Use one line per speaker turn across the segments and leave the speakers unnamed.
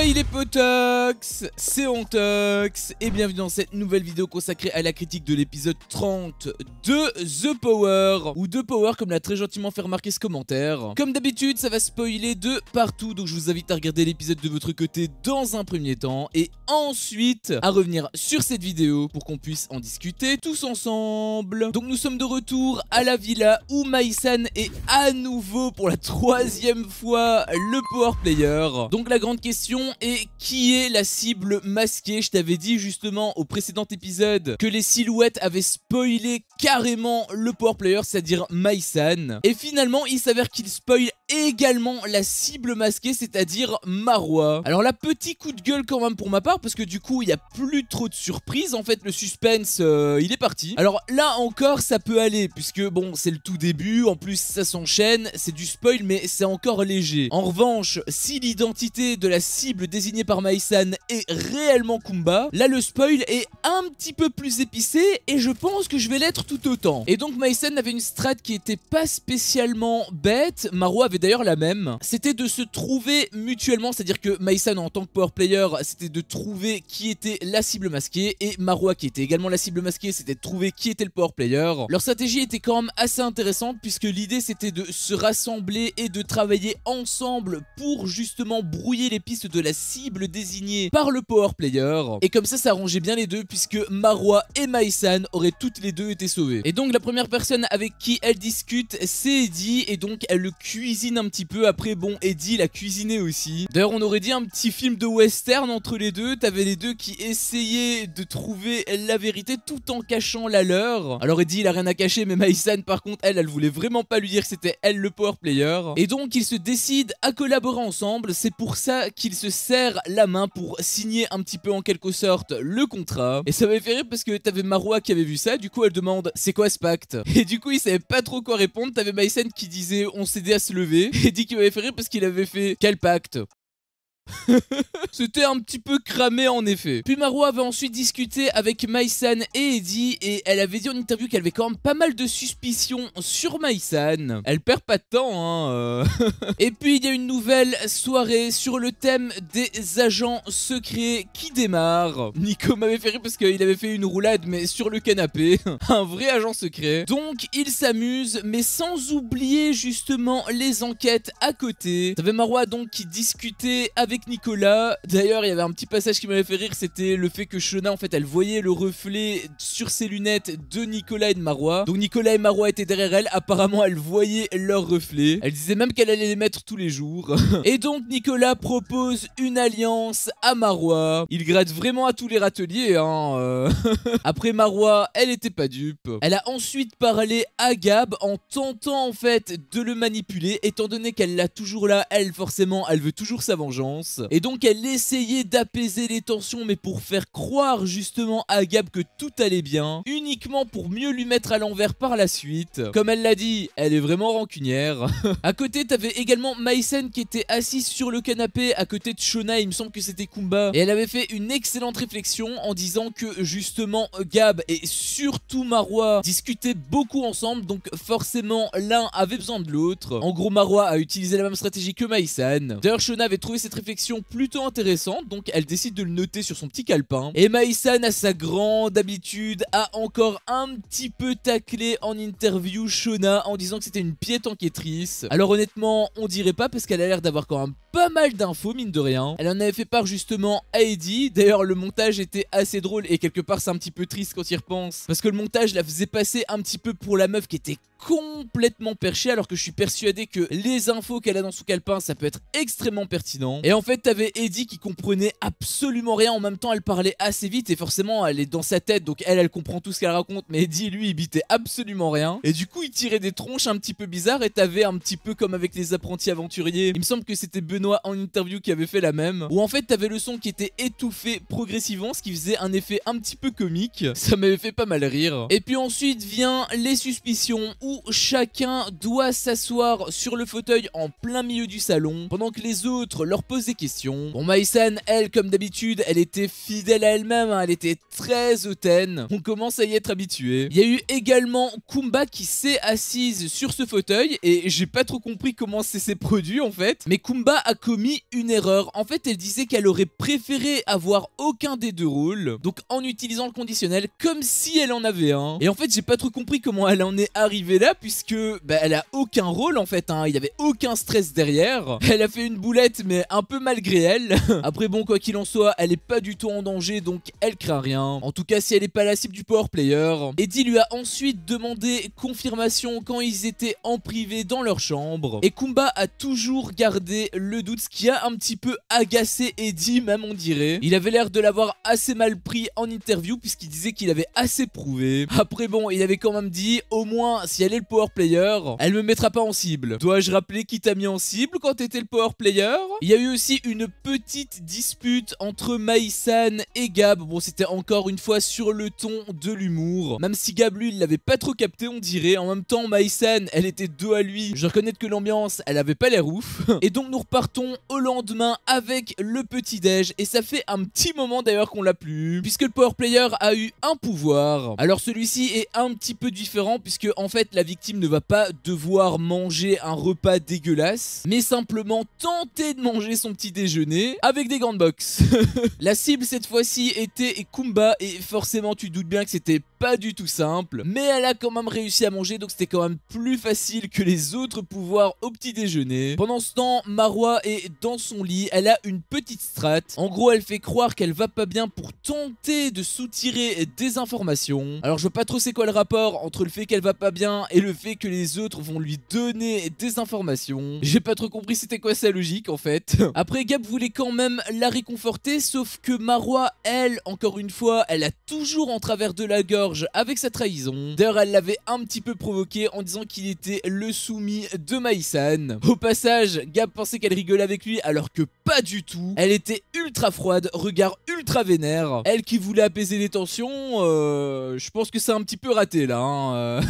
Hey les potox, c'est Ontox et bienvenue dans cette nouvelle vidéo consacrée à la critique de l'épisode 30 de The Power, ou The Power comme l'a très gentiment fait remarquer ce commentaire. Comme d'habitude, ça va spoiler de partout, donc je vous invite à regarder l'épisode de votre côté dans un premier temps et ensuite à revenir sur cette vidéo pour qu'on puisse en discuter tous ensemble. Donc nous sommes de retour à la villa où Mai-san est à nouveau pour la troisième fois le Power Player. Donc la grande question est: qui est la cible masquée? Je t'avais dit justement au précédent épisode que les silhouettes avaient spoilé carrément le Power Player, c'est-à-dire Mai-san. Et finalement il s'avère qu'il spoil également la cible masquée, c'est-à-dire Marwa. Alors là, petit coup de gueule quand même pour ma part, parce que du coup il n'y a plus trop de surprises. En fait le suspense il est parti. Alors là encore ça peut aller, puisque bon c'est le tout début, en plus ça s'enchaîne, c'est du spoil mais c'est encore léger. En revanche, si l'identité de la cible désignée par Mai-san est réellement Kumba, là le spoil est un petit peu plus épicé et je pense que je vais l'être tout autant. Et donc Mai-san avait une strat qui était pas spécialement bête, Marwa avait d'ailleurs la même, c'était de se trouver mutuellement, c'est-à-dire que Mai-san en tant que power player c'était de trouver qui était la cible masquée, et Marwa qui était également la cible masquée c'était de trouver qui était le power player. Leur stratégie était quand même assez intéressante, puisque l'idée c'était de se rassembler et de travailler ensemble pour justement brouiller les pistes de la cible désignée par le power player, et comme ça arrangeait bien les deux, puisque Marwa et Mai-san auraient toutes les deux été sauvées. Et donc la première personne avec qui elle discute c'est Eddie, et donc elle le cuisine un petit peu. Après bon, Eddie l'a cuisiné aussi. D'ailleurs on aurait dit un petit film de western entre les deux, t'avais les deux qui essayaient de trouver la vérité tout en cachant la leur. Alors Eddie il a rien à cacher, mais Mai-san par contre elle voulait vraiment pas lui dire que c'était elle le power player, et donc ils se décident à collaborer ensemble. C'est pour ça qu'ils se serrent la main pour signer un petit peu en quelque sorte le contrat. Et ça m'avait fait rire parce que t'avais Marwa qui avait vu ça, du coup elle demande c'est quoi ce pacte, et du coup il savait pas trop quoi répondre. T'avais Mai-san qui disait on s'aidait à se lever, et dit qu'il m'avait fait rire parce qu'il avait fait quel pacte. C'était un petit peu cramé en effet. Puis Marwa avait ensuite discuté avec Mai-san et Eddie, et elle avait dit en interview qu'elle avait quand même pas mal de suspicions sur Mai-san. Elle perd pas de temps hein. Et puis il y a une nouvelle soirée sur le thème des agents secrets qui démarre. Nico m'avait fait rire parce qu'il avait fait une roulade mais sur le canapé. Un vrai agent secret. Donc il s'amuse, mais sans oublier justement les enquêtes à côté. T'avais Marwa donc qui discutait avec Nicolas. D'ailleurs il y avait un petit passage qui m'avait fait rire, c'était le fait que Shona en fait elle voyait le reflet sur ses lunettes de Nicolas et de Marwa. Donc Nicolas et Marwa étaient derrière elle, apparemment elle voyait leur reflet. Elle disait même qu'elle allait les mettre tous les jours. Et donc Nicolas propose une alliance à Marwa. Il gratte vraiment à tous les râteliers hein. Après Marwa elle était pas dupe. Elle a ensuite parlé à Gab en tentant en fait de le manipuler, étant donné qu'elle l'a toujours là, elle forcément elle veut toujours sa vengeance. Et donc elle essayait d'apaiser les tensions, mais pour faire croire justement à Gab que tout allait bien, uniquement pour mieux lui mettre à l'envers par la suite. Comme elle l'a dit, elle est vraiment rancunière. À côté t'avais également Mai-san qui était assise sur le canapé à côté de Shona, il me semble que c'était Kumba, et elle avait fait une excellente réflexion en disant que justement Gab et surtout Marwa discutaient beaucoup ensemble, donc forcément l'un avait besoin de l'autre. En gros Marwa a utilisé la même stratégie que Mai-san. D'ailleurs Shona avait trouvé cette réflexion plutôt intéressante, donc elle décide de le noter sur son petit calepin. Et Mai-san, à sa grande habitude, a encore un petit peu taclé en interview Shona en disant que c'était une piètre enquêtrice. Alors honnêtement on dirait pas, parce qu'elle a l'air d'avoir quand même pas mal d'infos mine de rien. Elle en avait fait part justement à Eddie. D'ailleurs le montage était assez drôle, et quelque part c'est un petit peu triste quand il repense, parce que le montage la faisait passer un petit peu pour la meuf qui était complètement perchée, alors que je suis persuadé que les infos qu'elle a dans son calepin ça peut être extrêmement pertinent. Et en fait t'avais Eddie qui comprenait absolument rien, en même temps elle parlait assez vite et forcément elle est dans sa tête, donc elle comprend tout ce qu'elle raconte, mais Eddie lui il bitait absolument rien, et du coup il tirait des tronches un petit peu bizarres. Et t'avais un petit peu comme avec les apprentis aventuriers, il me semble que c'était Benoît en interview qui avait fait la même, où en fait t'avais le son qui était étouffé progressivement, ce qui faisait un effet un petit peu comique. Ça m'avait fait pas mal rire. Et puis ensuite vient les suspicions, où chacun doit s'asseoir sur le fauteuil en plein milieu du salon pendant que les autres leur posent des questions. Bon, Mai-san, elle, comme d'habitude, elle était fidèle à elle-même, hein, elle était très hautaine. On commence à y être habitué. Il y a eu également Kumba qui s'est assise sur ce fauteuil, et j'ai pas trop compris comment c'est s'est produit en fait. Mais Kumba a a commis une erreur. En fait, elle disait qu'elle aurait préféré avoir aucun des deux rôles, donc en utilisant le conditionnel comme si elle en avait un. Et en fait, j'ai pas trop compris comment elle en est arrivée là, puisque elle a aucun rôle en fait, hein. Il y avait aucun stress derrière. Elle a fait une boulette, mais un peu malgré elle. Après bon, quoi qu'il en soit, elle est pas du tout en danger, donc elle craint rien. En tout cas, si elle est pas la cible du power player. Eddie lui a ensuite demandé confirmation quand ils étaient en privé dans leur chambre. Et Kumba a toujours gardé le doute, ce qui a un petit peu agacé Eddie, même on dirait. Il avait l'air de l'avoir assez mal pris en interview, puisqu'il disait qu'il avait assez prouvé. Après bon, il avait quand même dit, au moins si elle est le power player, elle me mettra pas en cible. Dois-je rappeler qui t'a mis en cible quand t'étais le power player? Il y a eu aussi une petite dispute entre Mai-san et Gab. Bon, c'était encore une fois sur le ton de l'humour. Même si Gab, lui, il l'avait pas trop capté, on dirait. En même temps, Mai-san, elle était dos à lui. Je reconnais que l'ambiance, elle avait pas l'air ouf. Et donc, nous repartons au lendemain avec le petit-déj. Et ça fait un petit moment d'ailleurs qu'on l'a plus, puisque le power player a eu un pouvoir. Alors, celui-ci est un petit peu différent, puisque en fait, la victime ne va pas devoir manger un repas dégueulasse, mais simplement tenter de manger son petit déjeuner avec des grandes box. La cible cette fois-ci était Kumba, et forcément tu doutes bien que c'était pas du tout simple, mais elle a quand même réussi à manger, donc c'était quand même plus facile que les autres pouvoirs au petit déjeuner. Pendant ce temps, Marwa est dans son lit, elle a une petite strat. En gros, elle fait croire qu'elle va pas bien pour tenter de soutirer des informations. Alors je vois pas trop c'est quoi le rapport entre le fait qu'elle va pas bien et le fait que les autres vont lui donner des informations. J'ai pas trop compris c'était quoi sa logique en fait. Après, Gab voulait quand même la réconforter, sauf que Marwa, elle, encore une fois, elle a toujours en travers de la gorge avec sa trahison. D'ailleurs, elle l'avait un petit peu provoqué en disant qu'il était le soumis de Mai-san. Au passage, Gab pensait qu'elle rigolait avec lui, alors que pas du tout. Elle était ultra froide, regard ultra vénère. Elle qui voulait apaiser les tensions, je pense que c'est un petit peu raté là, hein.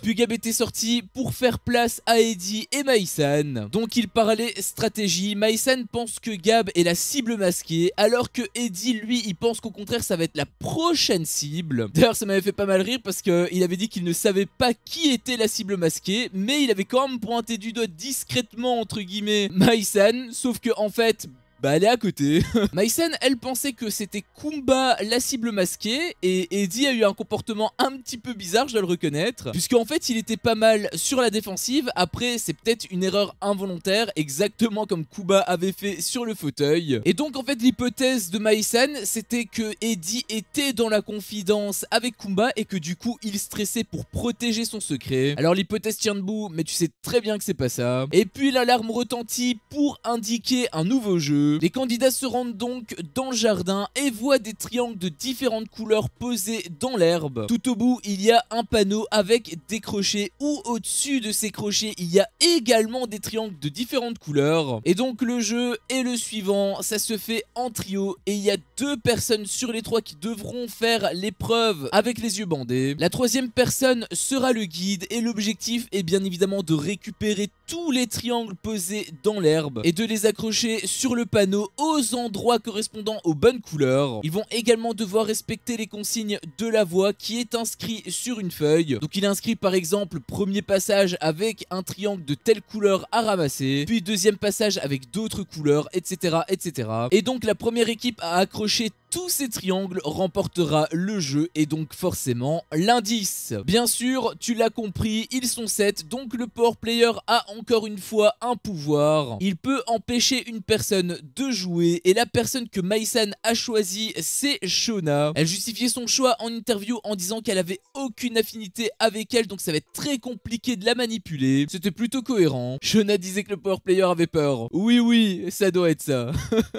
Puis Gab était sorti pour faire place à Eddie et Mai-san. Donc il parlait stratégie. Mai-san pense que Gab est la cible masquée, alors que Eddie, lui, il pense qu'au contraire ça va être la prochaine cible. D'ailleurs, ça m'avait fait pas mal rire parce qu'il avait dit qu'il ne savait pas qui était la cible masquée, mais il avait quand même pointé du doigt discrètement entre guillemets Mai-san, sauf que en fait, elle est à côté. Mai-san, elle pensait que c'était Kumba la cible masquée, et Eddie a eu un comportement un petit peu bizarre, je dois le reconnaître, puisqu'en fait il était pas mal sur la défensive. Après, c'est peut-être une erreur involontaire, exactement comme Kumba avait fait sur le fauteuil. Et donc en fait l'hypothèse de Mai-san, c'était que Eddie était dans la confidence avec Kumba et que du coup il stressait pour protéger son secret. Alors l'hypothèse tient debout, mais tu sais très bien que c'est pas ça. Et puis l'alarme retentit pour indiquer un nouveau jeu. Les candidats se rendent donc dans le jardin et voient des triangles de différentes couleurs posés dans l'herbe. Tout au bout, il y a un panneau avec des crochets, où au-dessus de ces crochets, il y a également des triangles de différentes couleurs. Et donc le jeu est le suivant, ça se fait en trio et il y a 2 personnes sur les 3 qui devront faire l'épreuve avec les yeux bandés. La 3e personne sera le guide et l'objectif est bien évidemment de récupérer tous les triangles posés dans l'herbe et de les accrocher sur le panneau aux endroits correspondant aux bonnes couleurs. Ils vont également devoir respecter les consignes de la voie qui est inscrit sur une feuille. Donc il est inscrit par exemple premier passage avec un triangle de telle couleur à ramasser, puis deuxième passage avec d'autres couleurs, etc., etc. Et donc la première équipe à accrocher tous ces triangles remportera le jeu et donc forcément l'indice. Bien sûr, tu l'as compris, ils sont 7, donc le power player a encore une fois un pouvoir. Il peut empêcher une personne de jouer et la personne que Mai-san a choisie, c'est Shona. Elle justifiait son choix en interview en disant qu'elle avait aucune affinité avec elle, donc ça va être très compliqué de la manipuler. C'était plutôt cohérent. Shona disait que le power player avait peur. Oui, ça doit être ça.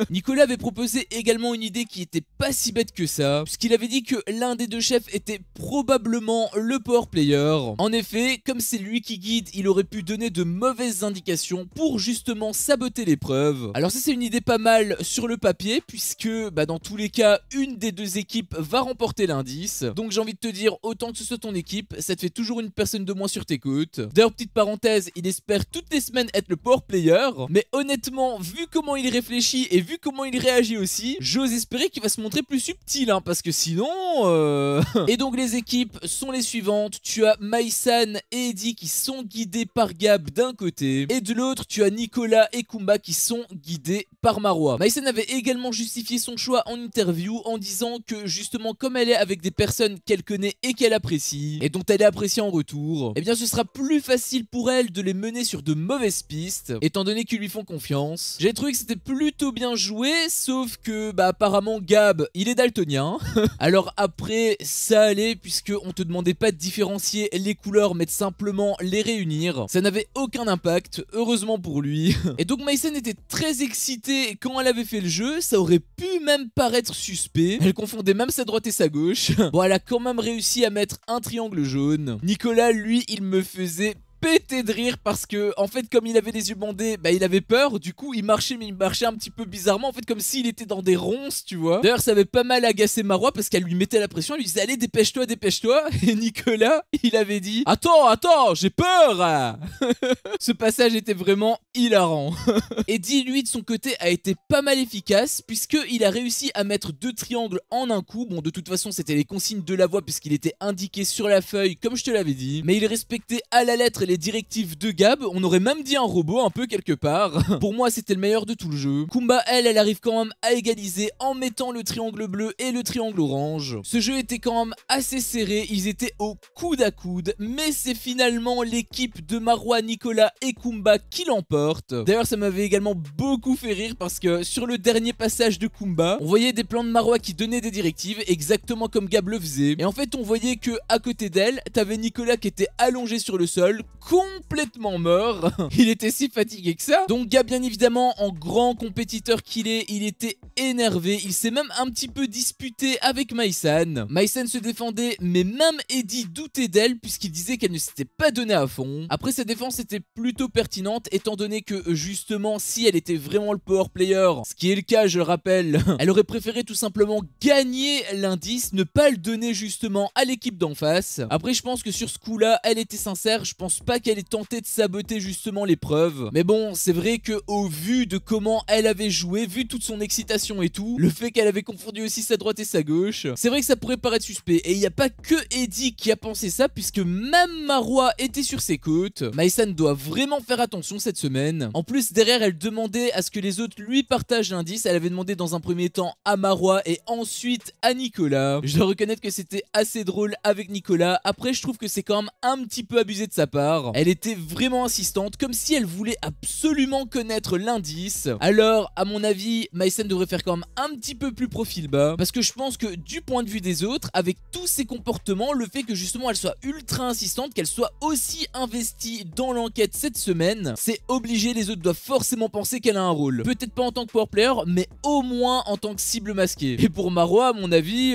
Nicolas avait proposé également une idée qui était pas si bête que ça, puisqu'il avait dit que l'un des 2 chefs était probablement le power player. En effet, comme c'est lui qui guide, il aurait pu donner de mauvaises indications pour justement saboter l'épreuve. Alors ça, c'est une idée pas mal sur le papier, puisque dans tous les cas, une des 2 équipes va remporter l'indice. Donc j'ai envie de te dire, autant que ce soit ton équipe, ça te fait toujours une personne de moins sur tes côtes. D'ailleurs, petite parenthèse, il espère toutes les semaines être le power player, mais honnêtement, vu comment il réfléchit et vu comment il réagit aussi, j'ose espérer qu'il va se montrer plus subtil, hein, parce que sinon... Et donc les équipes sont les suivantes. Tu as Maïsan et Eddie qui sont guidés par Gab d'un côté, et de l'autre tu as Nicolas et Kumba qui sont guidés par Marwa. Maïsan avait également justifié son choix en interview en disant que justement comme elle est avec des personnes qu'elle connaît et qu'elle apprécie, et dont elle est appréciée en retour, eh bien ce sera plus facile pour elle de les mener sur de mauvaises pistes, étant donné qu'ils lui font confiance. J'ai trouvé que c'était plutôt bien joué, sauf que bah apparemment Gab il est daltonien. Alors après ça allait, puisque on te demandait pas de différencier les couleurs mais de simplement les réunir. Ça n'avait aucun impact, heureusement pour lui. Et donc Maïsan était très excitée quand elle avait fait le jeu, ça aurait pu même paraître suspect. Elle confondait même sa droite et sa gauche. Bon, elle a quand même réussi à mettre un triangle jaune. Nicolas, lui, il me faisait pété de rire parce que en fait comme il avait les yeux bandés, bah il avait peur, du coup il marchait, mais il marchait un petit peu bizarrement, en fait comme s'il était dans des ronces, tu vois. D'ailleurs ça avait pas mal agacé Marwa parce qu'elle lui mettait la pression, elle lui disait allez dépêche-toi, dépêche-toi, et Nicolas il avait dit attends j'ai peur. Ce passage était vraiment hilarant. Eddie lui de son côté a été pas mal efficace puisqu'il a réussi à mettre 2 triangles en un coup. Bon de toute façon c'était les consignes de la voix puisqu'il était indiqué sur la feuille comme je te l'avais dit, mais il respectait à la lettre les directives de Gab, on aurait même dit un robot un peu quelque part. Pour moi c'était le meilleur de tout le jeu. Kumba elle arrive quand même à égaliser en mettant le triangle bleu et le triangle orange. Ce jeu était quand même assez serré, ils étaient au coude à coude, mais c'est finalement l'équipe de Marwa, Nicolas et Kumba qui l'emporte. D'ailleurs ça m'avait également beaucoup fait rire parce que sur le dernier passage de Kumba, on voyait des plans de Marwa qui donnaient des directives exactement comme Gab le faisait, et en fait on voyait que à côté d'elle, t'avais Nicolas qui était allongé sur le sol, complètement mort. Il était si fatigué que ça. Donc Gab bien évidemment en grand compétiteur qu'il est, il était énervé, il s'est même un petit peu disputé avec Maïsan. Maïsan se défendait mais même Eddie doutait d'elle puisqu'il disait qu'elle ne s'était pas donnée à fond. Après sa défense était plutôt pertinente étant donné que justement si elle était vraiment le power player, ce qui est le cas je le rappelle, elle aurait préféré tout simplement gagner l'indice, ne pas le donner justement à l'équipe d'en face. Après je pense que sur ce coup là elle était sincère, je pense pas qu'elle ait tenté de saboter justement l'épreuve, mais bon c'est vrai que au vu de comment elle avait joué, vu toute son excitation et tout, le fait qu'elle avait confondu aussi sa droite et sa gauche, c'est vrai que ça pourrait paraître suspect. Et il n'y a pas que Eddie qui a pensé ça puisque même Marwa était sur ses côtes. Maïsan doit vraiment faire attention cette semaine. En plus derrière elle demandait à ce que les autres lui partagent l'indice, elle avait demandé dans un premier temps à Marwa et ensuite à Nicolas. Je dois reconnaître que c'était assez drôle avec Nicolas, après je trouve que c'est quand même un petit peu abusé de sa part. Elle était vraiment insistante, comme si elle voulait absolument connaître l'indice. Alors, à mon avis, Maïsan devrait faire quand même un petit peu plus profil bas, parce que je pense que du point de vue des autres, avec tous ses comportements, le fait que justement elle soit ultra insistante, qu'elle soit aussi investie dans l'enquête cette semaine, c'est obligé, les autres doivent forcément penser qu'elle a un rôle. Peut-être pas en tant que power player, mais au moins en tant que cible masquée. Et pour Marwa, à mon avis,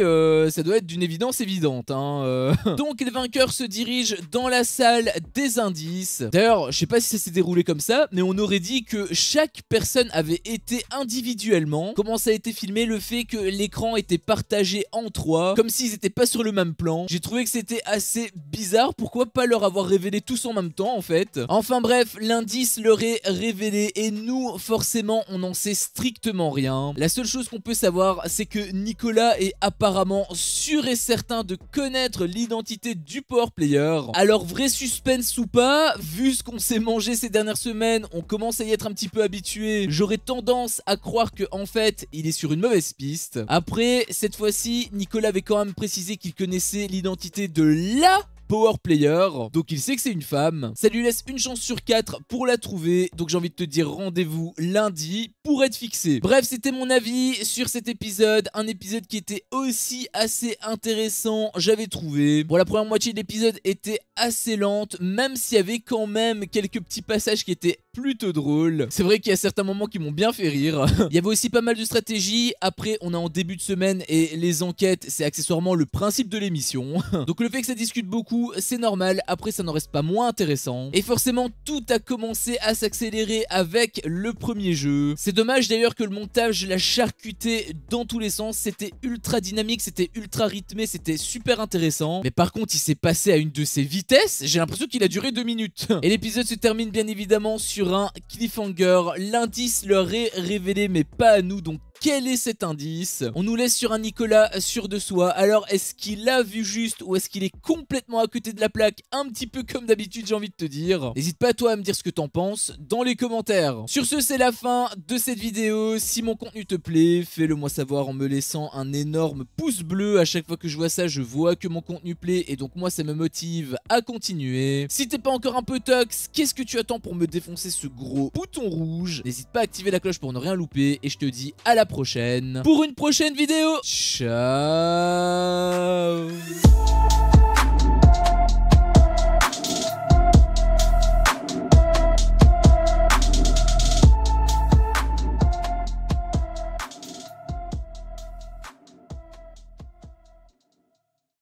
ça doit être d'une évidence évidente, hein. Donc les vainqueurs se dirigent dans la salle des indices. D'ailleurs, je sais pas si ça s'est déroulé comme ça, mais on aurait dit que chaque personne avait été individuellement. Comment ça a été filmé, le fait que l'écran était partagé en 3, comme s'ils étaient pas sur le même plan. J'ai trouvé que c'était assez bizarre, pourquoi pas leur avoir révélé tous en même temps en fait. Enfin bref, l'indice leur est révélé et nous, forcément, on n'en sait strictement rien. La seule chose qu'on peut savoir, c'est que Nicolas est apparemment sûr et certain de connaître l'identité du power player. Alors vrai suspense ou pas, vu ce qu'on s'est mangé ces dernières semaines, on commence à y être un petit peu habitué. J'aurais tendance à croire que en fait, il est sur une mauvaise piste. Après, cette fois-ci, Nicolas avait quand même précisé qu'il connaissait l'identité de la power player, donc il sait que c'est une femme. Ça lui laisse une chance sur 4 pour la trouver, donc j'ai envie de te dire rendez-vous lundi pour être fixé. Bref, c'était mon avis sur cet épisode, un épisode qui était aussi assez intéressant, j'avais trouvé. Bon, la première moitié de l'épisode était assez lente, même s'il y avait quand même quelques petits passages qui étaient plutôt drôles. C'est vrai qu'il y a certains moments qui m'ont bien fait rire. Il y avait aussi pas mal de stratégies. Après, on est en début de semaine et les enquêtes, c'est accessoirement le principe de l'émission. Donc le fait que ça discute beaucoup, c'est normal. Après, ça n'en reste pas moins intéressant. Et forcément, tout a commencé à s'accélérer avec le premier jeu. C'est dommage d'ailleurs que le montage l'a charcuté dans tous les sens. C'était ultra dynamique, c'était ultra rythmé, c'était super intéressant. Mais par contre, il s'est passé à une de ses vitesses. J'ai l'impression qu'il a duré 2 minutes. Et l'épisode se termine bien évidemment sur un cliffhanger. L'indice leur est révélé mais pas à nous, donc quel est cet indice? On nous laisse sur un Nicolas sûr de soi. Alors est-ce qu'il a vu juste ou est-ce qu'il est complètement à côté de la plaque? Un petit peu comme d'habitude, j'ai envie de te dire. N'hésite pas toi à me dire ce que t'en penses dans les commentaires. Sur ce, c'est la fin de cette vidéo. Si mon contenu te plaît, fais-le moi savoir en me laissant un énorme pouce bleu. À chaque fois que je vois ça, je vois que mon contenu plaît et donc moi ça me motive à continuer. Si t'es pas encore un peu tox, qu'est-ce que tu attends pour me défoncer ce gros bouton rouge? N'hésite pas à activer la cloche pour ne rien louper et je te dis à la prochaine pour une prochaine vidéo. Ciao.